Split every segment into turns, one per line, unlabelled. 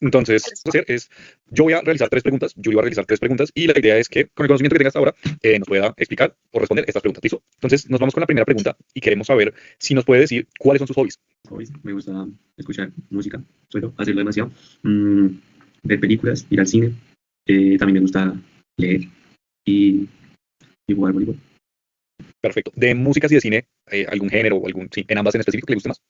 Entonces, lo que vamos a hacer es, yo voy a realizar tres preguntas, Yuri va a realizar tres preguntas y la idea es que con el conocimiento que tenga hasta ahora nos pueda explicar o responder estas preguntas. ¿Listo? Entonces, nos vamos con la primera pregunta y queremos saber si nos puede decir cuáles son sus hobbies.
Hobbies, me gusta escuchar música, suelo hacerlo demasiado, mm, ver películas, ir al cine, también me gusta leer y jugar voleibol.
Perfecto. De músicas y de cine, algún género o algún, sí, en ambas en específico que le guste más.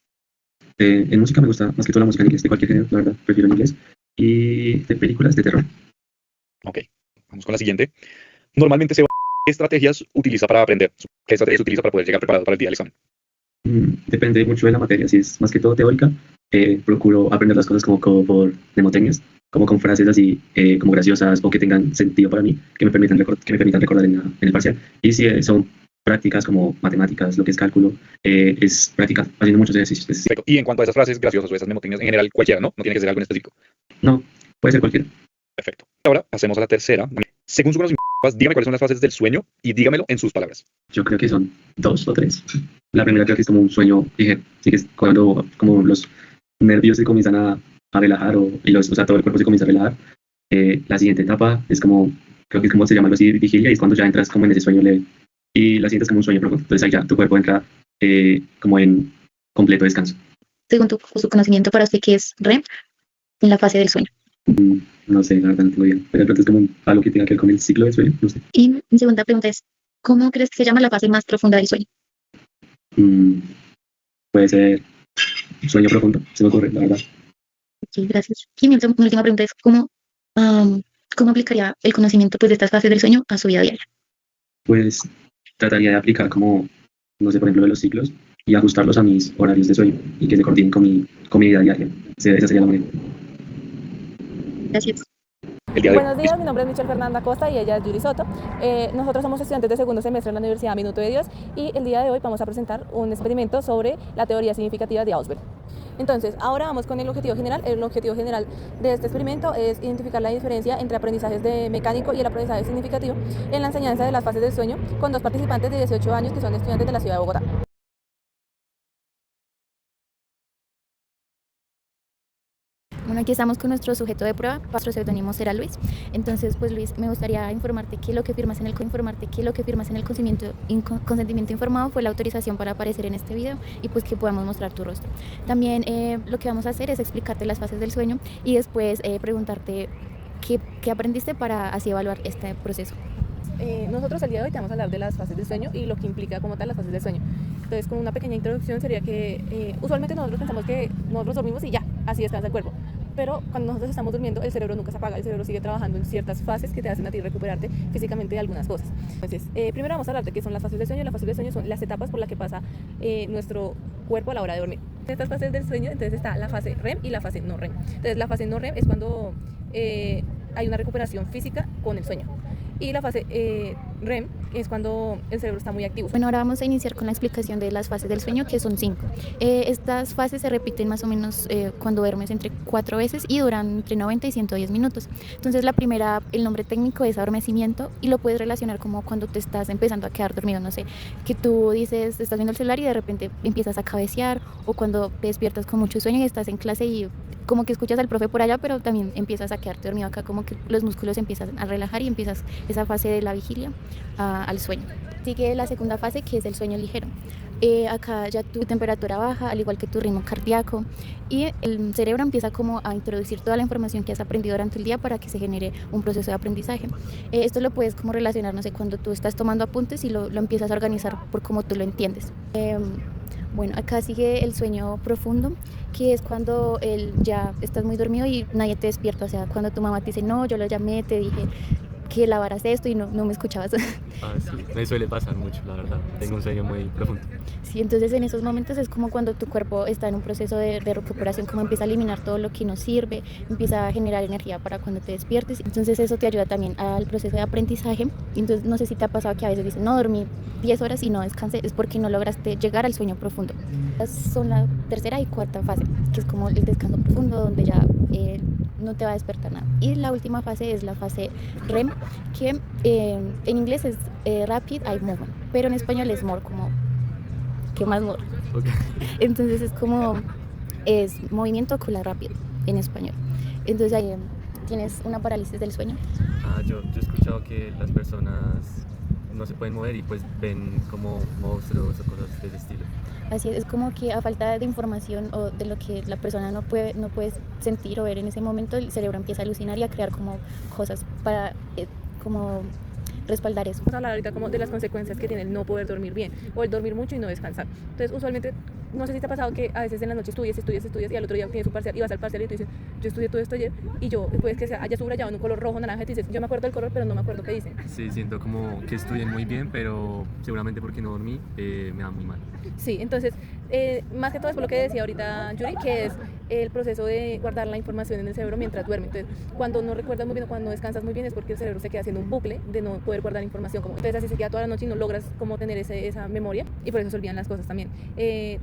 En música me gusta más que todo la música en inglés, de cualquier género, la verdad, prefiero en inglés. Y de películas de terror.
Ok, vamos con la siguiente. Normalmente se va, ¿qué estrategias utiliza para aprender? ¿Qué estrategias utiliza para poder llegar preparado para el día del examen?
Depende mucho de la materia, si es más que todo teórica, procuro aprender las cosas como por mnemotecnias, como con frases así como graciosas o que tengan sentido para mí, que me permitan, recordar en el parcial. Y si son prácticas como matemáticas, lo que es cálculo, es práctica, haciendo muchos ejercicios.
Perfecto. Y en cuanto a esas frases graciosas o esas mnemotecnias, en general cualquiera, ¿no? No tiene que ser algo en específico.
No, puede ser cualquiera.
Perfecto. Ahora pasemos a la tercera. Según su conocimiento, dígame cuáles son las fases del sueño y dígamelo en sus palabras.
Yo creo que son 2 o 3. La primera creo que es como un sueño ligero, así que es cuando como los nervios se comienzan a relajar o sea, todo el cuerpo se comienza a relajar. La siguiente etapa es como, creo que es como se llama algo así, vigilia, y es cuando ya entras como en ese sueño leve. Y la siguiente es como un sueño profundo, entonces ahí ya tu cuerpo entra como en completo descanso.
Según su conocimiento, para usted, ¿qué es REM en la fase del sueño?
No sé, la verdad no tengo idea, pero de pronto es como algo que tenga que ver con el ciclo del sueño, no sé.
Y mi segunda pregunta es, ¿cómo crees que se llama la fase más profunda del sueño?
Puede ser sueño profundo, se me ocurre, la verdad.
Ok, gracias. Y mi última pregunta es, ¿cómo aplicaría el conocimiento pues, de estas fases del sueño a su vida diaria?
Pues trataría de aplicar como, no sé, por ejemplo, de los ciclos y ajustarlos a mis horarios de sueño y que se coordinen con mi vida diaria. Esa sería la manera.
Gracias.
Buenos días, mi nombre es Michelle Fernanda Costa y ella es Yuri Soto. Nosotros somos estudiantes de segundo semestre en la Universidad Minuto de Dios y el día de hoy vamos a presentar un experimento sobre la teoría significativa de Ausberg. Entonces, ahora vamos con el objetivo general. El objetivo general de este experimento es identificar la diferencia entre aprendizajes de mecánico y el aprendizaje significativo en la enseñanza de las fases del sueño con 2 participantes de 18 años que son estudiantes de la ciudad de Bogotá.
Bueno, aquí estamos con nuestro sujeto de prueba, nuestro seudónimo será Luis. Entonces, pues Luis, me gustaría informarte que lo que firmas en el consentimiento informado fue la autorización para aparecer en este video y pues que podamos mostrar tu rostro. También lo que vamos a hacer es explicarte las fases del sueño y después preguntarte qué aprendiste para así evaluar este proceso.
Nosotros el día de hoy te vamos a hablar de las fases del sueño y lo que implica como tal las fases del sueño. Entonces, como una pequeña introducción sería que usualmente nosotros pensamos que nosotros dormimos y ya, así descansa el cuerpo. Pero cuando nosotros estamos durmiendo, el cerebro nunca se apaga, el cerebro sigue trabajando en ciertas fases que te hacen a ti recuperarte físicamente de algunas cosas. Entonces, primero vamos a hablar de qué son las fases del sueño. Las fases del sueño son las etapas por las que pasa nuestro cuerpo a la hora de dormir. En estas fases del sueño, entonces está la fase REM y la fase no REM. Entonces, la fase no REM es cuando hay una recuperación física con el sueño. Y la fase REM es cuando el cerebro está muy activo.
Bueno, ahora vamos a iniciar con la explicación de las fases del sueño, que son 5. Estas fases se repiten más o menos cuando duermes entre 4 veces y duran entre 90 y 110 minutos. Entonces la primera, el nombre técnico es adormecimiento y lo puedes relacionar como cuando te estás empezando a quedar dormido, no sé, que tú dices, estás viendo el celular y de repente empiezas a cabecear, o cuando te despiertas con mucho sueño y estás en clase y como que escuchas al profe por allá, pero también empiezas a quedarte dormido acá, como que los músculos empiezan a relajar y empiezas esa fase de la vigilia al sueño. Sigue la segunda fase, que es el sueño ligero. Acá ya tu temperatura baja, al igual que tu ritmo cardíaco, y el cerebro empieza como a introducir toda la información que has aprendido durante el día para que se genere un proceso de aprendizaje. Esto lo puedes como relacionar, no sé, cuando tú estás tomando apuntes y lo empiezas a organizar por cómo tú lo entiendes. Bueno, acá sigue el sueño profundo, que es cuando ya estás muy dormido y nadie te despierta. O sea, cuando tu mamá te dice, no, yo lo llamé, te dije que lavaras esto y no me escuchabas.
Sí, me suele pasar mucho, la verdad. Tengo un sueño muy profundo.
Sí, entonces en esos momentos es como cuando tu cuerpo está en un proceso de recuperación, como empieza a eliminar todo lo que no sirve, empieza a generar energía para cuando te despiertes. Entonces eso te ayuda también al proceso de aprendizaje. Entonces no sé si te ha pasado que a veces dices, no, dormí 10 horas y no descansé, es porque no lograste llegar al sueño profundo. Son la tercera y cuarta fase, que es como el descanso profundo, donde ya no te va a despertar nada. Y la última fase es la fase REM, que en inglés es Rapid Eye Movement, pero en español es more, como ¿qué más more?
Okay.
Entonces es como es movimiento ocular rápido en español. Entonces ahí tienes una parálisis del sueño.
Yo he escuchado que las personas no se pueden mover y pues ven como monstruos o cosas de ese estilo.
Así es como que a falta de información o de lo que la persona no puede sentir o ver en ese momento, el cerebro empieza a alucinar y a crear como cosas para como respaldar eso.
Vamos a hablar ahorita como de las consecuencias que tiene el no poder dormir bien o el dormir mucho y no descansar. Entonces, usualmente, no sé si te ha pasado que a veces en la noche estudias y al otro día tienes un parcial y vas al parcial y tú dices, yo estudié todo esto ayer y yo, puedes que haya subrayado en un color rojo, naranja y te dices, yo me acuerdo del color, pero no me acuerdo qué dice.
Sí, siento como que estudié muy bien, pero seguramente porque no dormí me va muy mal.
Sí, entonces, más que todo es por lo que decía ahorita Yuri, que es el proceso de guardar la información en el cerebro mientras duerme. Entonces, cuando no recuerdas muy bien o cuando no descansas muy bien es porque el cerebro se queda haciendo un bucle de no poder guardar información. Entonces, así se queda toda la noche y no logras como tener esa memoria y por eso se olvidan las cosas también.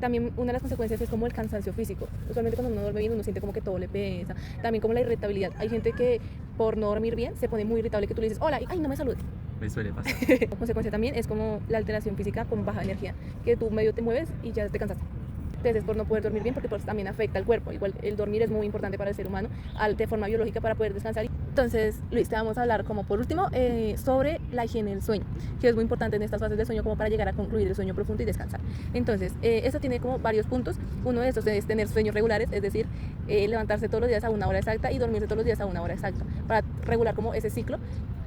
También una de las consecuencias es como el cansancio físico. Usualmente cuando uno duerme bien uno siente como que todo le pesa. También como la irritabilidad. Hay gente que por no dormir bien se pone muy irritable, que tú le dices, hola, y, ay, no me saludes.
Me suele pasar.
Consecuencia también es como la alteración física con baja energía, que tú medio te mueves y ya te cansaste. Entonces es por no poder dormir bien porque pues también afecta al cuerpo. Igual el dormir es muy importante para el ser humano de forma biológica para poder descansar. Entonces, Luis, te vamos a hablar como por último sobre la higiene del sueño, que es muy importante en estas fases del sueño como para llegar a concluir el sueño profundo y descansar. Entonces, esto tiene como varios puntos. Uno de estos es tener sueños regulares, es decir, levantarse todos los días a una hora exacta y dormirse todos los días a una hora exacta para regular como ese ciclo.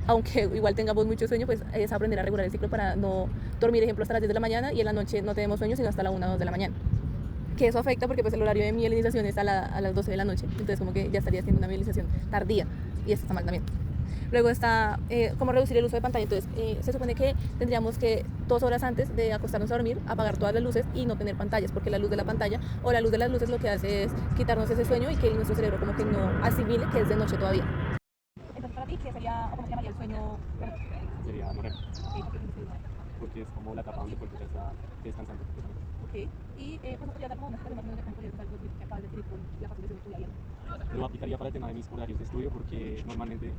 Aunque igual tengamos mucho sueño, pues es aprender a regular el ciclo para no dormir, ejemplo, hasta las 10 de la mañana y en la noche no tenemos sueño sino hasta la 1 o 2 de la mañana. Que eso afecta porque pues el horario de mielinización es a las 12 de la noche, entonces como que ya estaría haciendo una mielinización tardía y eso está mal también. Luego está cómo reducir el uso de pantalla. Entonces se supone que tendríamos que 2 horas antes de acostarnos a dormir apagar todas las luces y no tener pantallas, porque la luz de la pantalla o la luz de las luces lo que hace es quitarnos ese sueño y que nuestro cerebro como que no asimile que es de noche todavía. Entonces para ti, ¿qué sería o cómo se llamaría el sueño?
Sería no REM, porque es como la etapa donde el cuerpo ya está descansando.
Ok, y pues no podría dar como una explicación de cómo podrías usar lo que acabas de decir con la fase de sueño tuya.
Lo aplicaría para el tema de mis horarios de estudio porque normalmente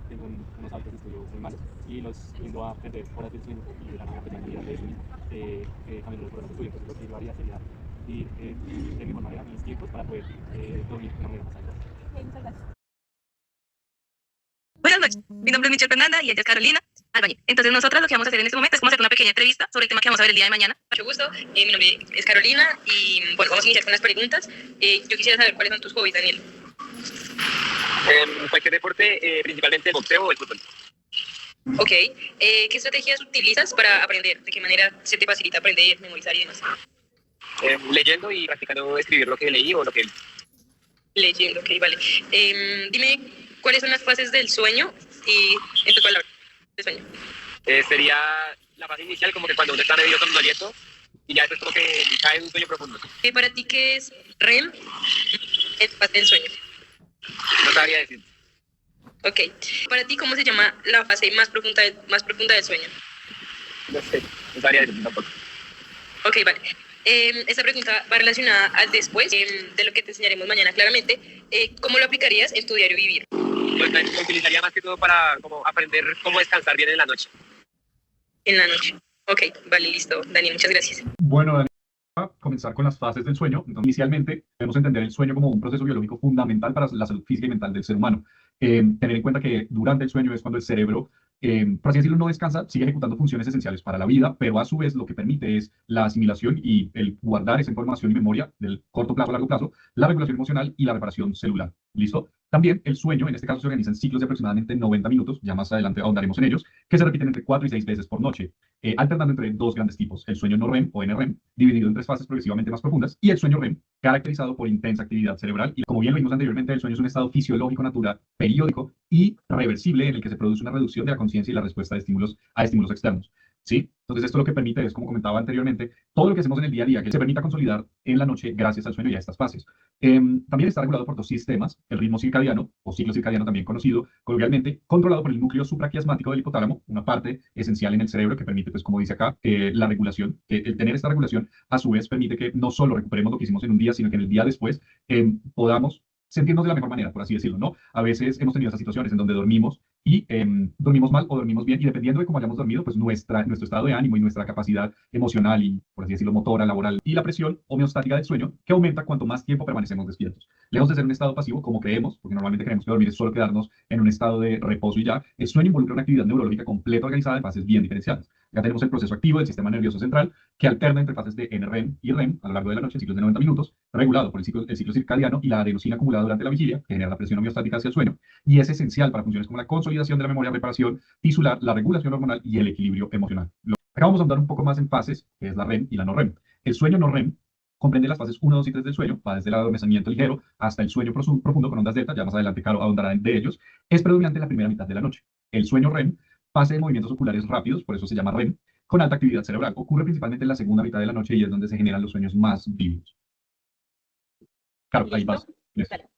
tengo unos hábitos de estudio muy malos y los tiendo a perder horas del sueño y de la manera pequeña de eso mismo cambiando los horarios de estudio. Entonces lo que yo haría sería ir de mejor manera a mis tiempos para poder dormir de una manera más adecuada.
Muchas gracias.
Buenas noches, mi nombre es Michelle Fernanda y ella es Carolina Albañil. Entonces nosotras lo que vamos a hacer en este momento es como hacer una pequeña entrevista sobre el tema que vamos a ver el día de mañana. Mucho gusto, mi nombre es Carolina y bueno, vamos a iniciar con las preguntas. Yo quisiera saber cuáles son tus hobbies, Daniel.
Cualquier deporte, principalmente el boxeo o el fútbol.
Ok, ¿qué estrategias utilizas para aprender? ¿De qué manera se te facilita aprender, memorizar y demás?
Leyendo y practicando escribir lo que leí o lo que...
Leyendo, ok, vale. Dime, ¿cuáles son las fases del sueño y en tu palabra de sueño?
sería la fase inicial, como que cuando uno está medio somnoliento y ya después como que cae en un sueño profundo.
Para ti, ¿qué es REM? Es fase del sueño.
No sabría decir.
Ok. Para ti, ¿cómo se llama la fase más profunda del sueño?
No sé, no sabría decir tampoco.
Ok, vale. Esta pregunta va relacionada al después de lo que te enseñaremos mañana claramente. ¿Cómo lo aplicarías en tu diario vivir?
Pues lo utilizaría más que todo para como aprender cómo descansar bien en la noche.
En la noche. Ok, vale, listo. Daniel, muchas gracias.
Bueno, Daniel, vamos a comenzar con las fases del sueño. Entonces, inicialmente, debemos entender el sueño como un proceso biológico fundamental para la salud física y mental del ser humano. Tener en cuenta que durante el sueño es cuando el cerebro, por así decirlo, no descansa, sigue ejecutando funciones esenciales para la vida, pero a su vez lo que permite es la asimilación y el guardar esa información y memoria del corto plazo a largo plazo, la regulación emocional y la reparación celular. ¿Listo? También el sueño, en este caso, se organiza en ciclos de aproximadamente 90 minutos, ya más adelante ahondaremos en ellos, que se repiten entre 4 y 6 veces por noche, alternando entre dos grandes tipos, el sueño no REM o NREM, dividido en tres fases progresivamente más profundas, y el sueño REM, caracterizado por intensa actividad cerebral. Y como bien lo vimos anteriormente, el sueño es un estado fisiológico natural, periódico y reversible en el que se produce una reducción de la conciencia y la respuesta a estímulos externos. ¿Sí? Entonces esto lo que permite es, como comentaba anteriormente, todo lo que hacemos en el día a día, que se permita consolidar en la noche gracias al sueño y a estas fases. También está regulado por dos sistemas, el ritmo circadiano, o ciclo circadiano también conocido, coloquialmente, controlado por el núcleo supraquiasmático del hipotálamo, una parte esencial en el cerebro que permite, pues como dice acá, la regulación, que el tener esta regulación a su vez permite que no solo recuperemos lo que hicimos en un día, sino que en el día después podamos sentirnos de la mejor manera, por así decirlo, ¿no? A veces hemos tenido esas situaciones en donde dormimos y dormimos mal o dormimos bien, y dependiendo de cómo hayamos dormido, pues nuestro estado de ánimo y nuestra capacidad emocional y, por así decirlo, motora, laboral, y la presión homeostática del sueño, que aumenta cuanto más tiempo permanecemos despiertos. Lejos de ser un estado pasivo, como creemos, porque normalmente creemos que dormir es solo quedarnos en un estado de reposo y ya, el sueño involucra una actividad neurológica completa organizada en fases bien diferenciadas. Ya tenemos el proceso activo del sistema nervioso central, que alterna entre fases de NREM y REM a lo largo de la noche, ciclos de 90 minutos, regulado por el ciclo circadiano y la adenosina acumulada durante la vigilia, que genera la presión homeostática hacia el sueño, y es esencial para funciones como la consolidación de la memoria, reparación tisular, la regulación hormonal y el equilibrio emocional. Acá vamos a andar un poco más en fases, que es la REM y la no REM. El sueño no REM comprende las fases 1, 2 y 3 del sueño, va desde el adormecimiento ligero hasta el sueño profundo con ondas delta, ya más adelante Caro ahondará de ellos, es predominante en la primera mitad de la noche. El sueño REM, fase de movimientos oculares rápidos, por eso se llama REM, con alta actividad cerebral. Ocurre principalmente en la segunda mitad de la noche y es donde se generan los sueños más vívidos. Claro, ahí vas.
Dale.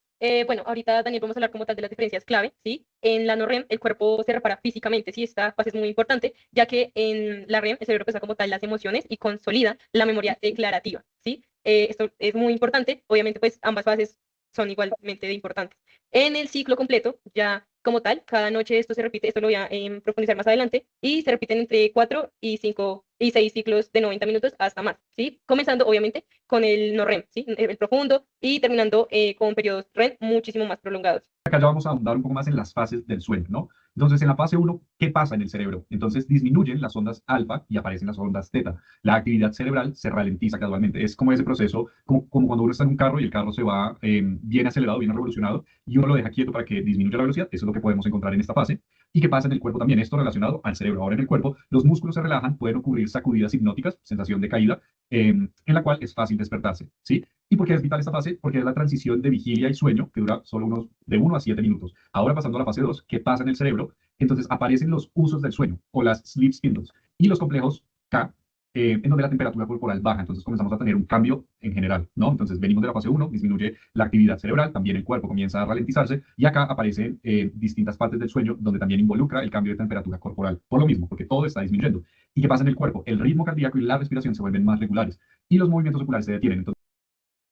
Bueno, ahorita, Daniel, vamos a hablar como tal de las diferencias clave, ¿sí? En la no REM, el cuerpo se repara físicamente, ¿sí? Esta fase es muy importante, ya que en la REM el cerebro procesa como tal las emociones y consolida la memoria declarativa, ¿sí? Esto es muy importante, obviamente, pues ambas fases son igualmente de importantes. En el ciclo completo, ya como tal, cada noche esto se repite, esto lo voy a profundizar más adelante, y se repiten entre 4 y 5 y 6 ciclos de 90 minutos hasta más, ¿sí? Comenzando, obviamente, con el no REM, ¿sí? El profundo, y terminando con periodos REM muchísimo más prolongados.
Acá ya vamos a ahondar un poco más en las fases del sueño, ¿no? Entonces, en la fase 1, ¿qué pasa en el cerebro? Entonces, disminuyen las ondas alfa y aparecen las ondas teta. La actividad cerebral se ralentiza gradualmente. Es como ese proceso, como cuando uno está en un carro y el carro se va bien acelerado, bien revolucionado, y uno lo deja quieto para que disminuya la velocidad. Eso es lo que podemos encontrar en esta fase. ¿Y qué pasa en el cuerpo también? Esto relacionado al cerebro. Ahora en el cuerpo, los músculos se relajan, pueden ocurrir sacudidas hipnóticas, sensación de caída, en la cual es fácil despertarse, ¿sí? ¿Y por qué es vital esta fase? Porque es la transición de vigilia y sueño, que dura solo de 1 a 7 minutos. Ahora pasando a la fase 2, ¿qué pasa en el cerebro? Entonces aparecen los usos del sueño, o las sleep spindles, y los complejos K, en donde la temperatura corporal baja. Entonces comenzamos a tener un cambio en general, ¿no? Entonces venimos de la fase 1, disminuye la actividad cerebral, también el cuerpo comienza a ralentizarse, y acá aparecen distintas partes del sueño donde también involucra el cambio de temperatura corporal. Por lo mismo, porque todo está disminuyendo. ¿Y qué pasa en el cuerpo? El ritmo cardíaco y la respiración se vuelven más regulares, y los movimientos oculares se detienen. Entonces,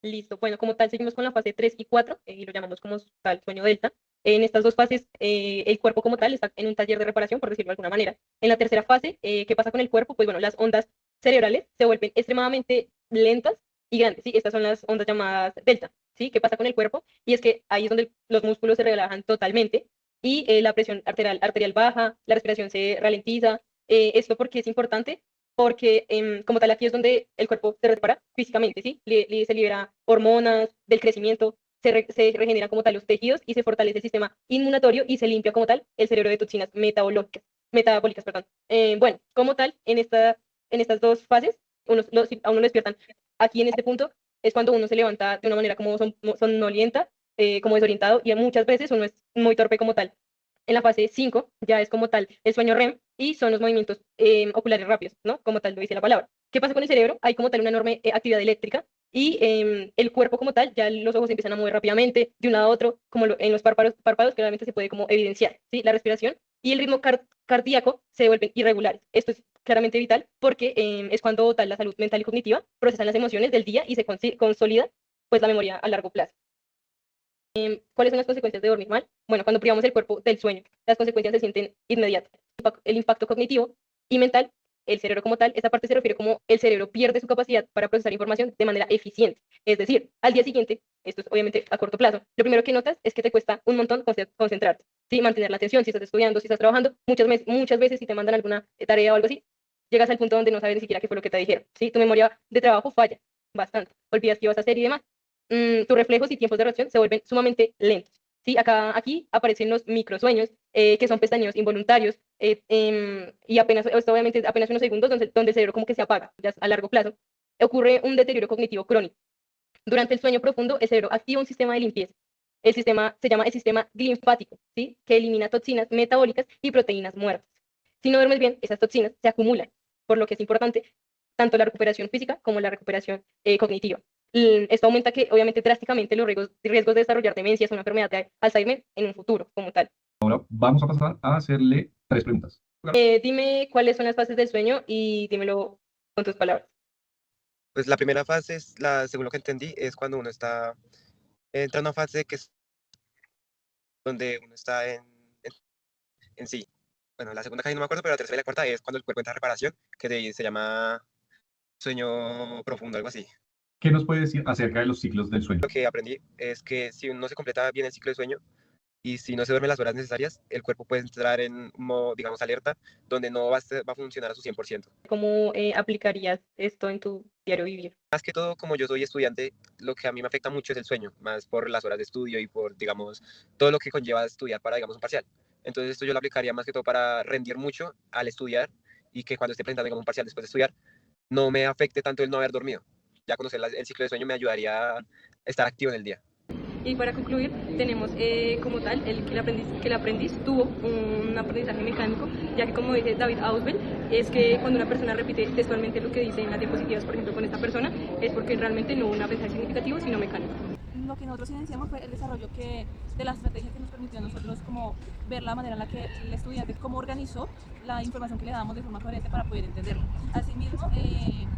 listo, bueno, como tal seguimos con la fase 3 y 4 y lo llamamos como tal sueño delta. En estas dos fases, el cuerpo como tal está en un taller de reparación, por decirlo de alguna manera. En la tercera fase, ¿qué pasa con el cuerpo? Pues bueno, las ondas cerebrales se vuelven extremadamente lentas y grandes, ¿sí? Estas son las ondas llamadas delta, ¿sí? ¿Qué pasa con el cuerpo? Y es que ahí es donde los músculos se relajan totalmente y la presión arterial baja, la respiración se ralentiza. Esto porque es importante, porque como tal aquí es donde el cuerpo se repara físicamente, ¿sí? Se libera hormonas del crecimiento, se regeneran como tal los tejidos y se fortalece el sistema inmunatorio y se limpia como tal el cerebro de toxinas metabólicas, perdón. Bueno, como tal, en estas dos fases, si a uno lo despiertan aquí en este punto, es cuando uno se levanta de una manera como somnolienta, como desorientado, y muchas veces uno es muy torpe como tal. En la fase 5 ya es como tal el sueño REM y son los movimientos oculares rápidos, ¿no? Como tal lo dice la palabra. ¿Qué pasa con el cerebro? Hay como tal una enorme actividad eléctrica y el cuerpo como tal, ya los ojos empiezan a mover rápidamente de un lado a otro, como en los párpados claramente se puede como evidenciar, ¿sí? La respiración y el ritmo cardíaco se vuelven irregulares. Esto es claramente vital porque es cuando tal la salud mental y cognitiva procesan las emociones del día y se consolida pues la memoria a largo plazo. ¿Cuáles son las consecuencias de dormir mal? Bueno, cuando privamos el cuerpo del sueño, las consecuencias se sienten inmediatas. El impacto cognitivo y mental, el cerebro como tal, esta parte se refiere como el cerebro pierde su capacidad para procesar información de manera eficiente. Es decir, al día siguiente, esto es obviamente a corto plazo, lo primero que notas es que te cuesta un montón concentrarte, ¿sí? Mantener la atención, si estás estudiando, si estás trabajando, muchas veces si te mandan alguna tarea o algo así, llegas al punto donde no sabes ni siquiera qué fue lo que te dijeron, ¿sí? Tu memoria de trabajo falla bastante, olvidas qué ibas a hacer y demás. Tus reflejos y tiempos de reacción se vuelven sumamente lentos. ¿Sí? Aquí aparecen los microsueños, que son pestañeos involuntarios, y esto obviamente apenas unos segundos donde el cerebro como que se apaga, ya a largo plazo. Ocurre un deterioro cognitivo crónico. Durante el sueño profundo, el cerebro activa un sistema de limpieza. El sistema se llama el sistema linfático, ¿sí? Que elimina toxinas metabólicas y proteínas muertas. Si no duermes bien, esas toxinas se acumulan, por lo que es importante tanto la recuperación física como la recuperación cognitiva. Esto aumenta que obviamente drásticamente los riesgos de desarrollar demencias o una enfermedad de Alzheimer en un futuro como tal.
ahora vamos a pasar a hacerle 3 preguntas.
Dime cuáles son las fases del sueño y dímelo con tus palabras.
Pues la primera fase, según lo que entendí, es cuando uno está entra una fase que es donde uno está en sí. Bueno, la segunda casi no me acuerdo, pero la tercera y la cuarta es cuando el cuerpo entra en reparación, se llama sueño profundo, algo así.
¿Qué nos puede decir acerca de los ciclos del sueño?
Lo que aprendí es que si no se completa bien el ciclo de sueño y si no se duerme las horas necesarias, el cuerpo puede entrar en un modo, digamos, alerta, donde no va a funcionar a su 100%.
¿Cómo aplicarías esto en tu diario vivir?
Más que todo, como yo soy estudiante, lo que a mí me afecta mucho es el sueño, más por las horas de estudio y por, digamos, todo lo que conlleva estudiar para, digamos, un parcial. Entonces esto yo lo aplicaría más que todo para rendir mucho al estudiar y que cuando esté presentando, digamos, un parcial después de estudiar, no me afecte tanto el no haber dormido. Ya conocer el ciclo de sueño me ayudaría a estar activo en el día.
Y para concluir, tenemos como tal que el aprendiz tuvo un aprendizaje mecánico, ya que como dice David Ausubel, es que cuando una persona repite textualmente lo que dice en las diapositivas, por ejemplo, con esta persona, es porque realmente no hubo un aprendizaje significativo, sino mecánico.
Lo que nosotros evidenciamos fue el desarrollo de la estrategia que nos permitió a nosotros como ver la manera en la que el estudiante cómo organizó la información que le damos de forma coherente para poder entenderlo. Asimismo,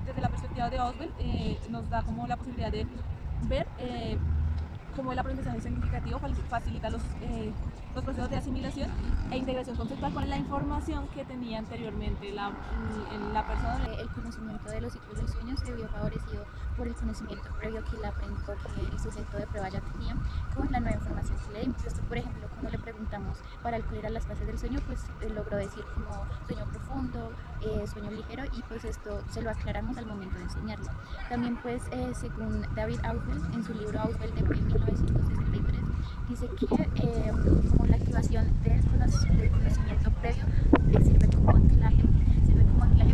desde la perspectiva de Ausubel, nos da como la posibilidad de ver cómo el aprendizaje significativo facilita los procesos de asimilación e integración conceptual con la información que tenía anteriormente la persona.
El conocimiento de los ciclos del sueño se vio favorecido por el conocimiento previo que el sujeto de prueba ya tenía con la nueva información que le dimos. Esto, por ejemplo, cuando le preguntamos para él cuál eran las fases del sueño, pues logró decir como sueño profundo, sueño ligero, y pues esto se lo aclaramos al momento de enseñarlo. También pues según David Ausubel, en su libro Ausubel de 1963, dice que como la activación del conocimiento previo sirve como anclaje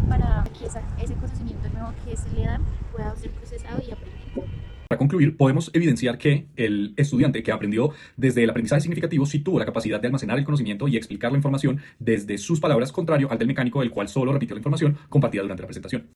para que ese conocimiento nuevo que se le da pueda ser procesado y aprendido.
Para concluir, podemos evidenciar que el estudiante que aprendió desde el aprendizaje significativo sí tuvo la capacidad de almacenar el conocimiento y explicar la información desde sus palabras, contrario al del mecánico, el cual solo repitió la información compartida durante la presentación.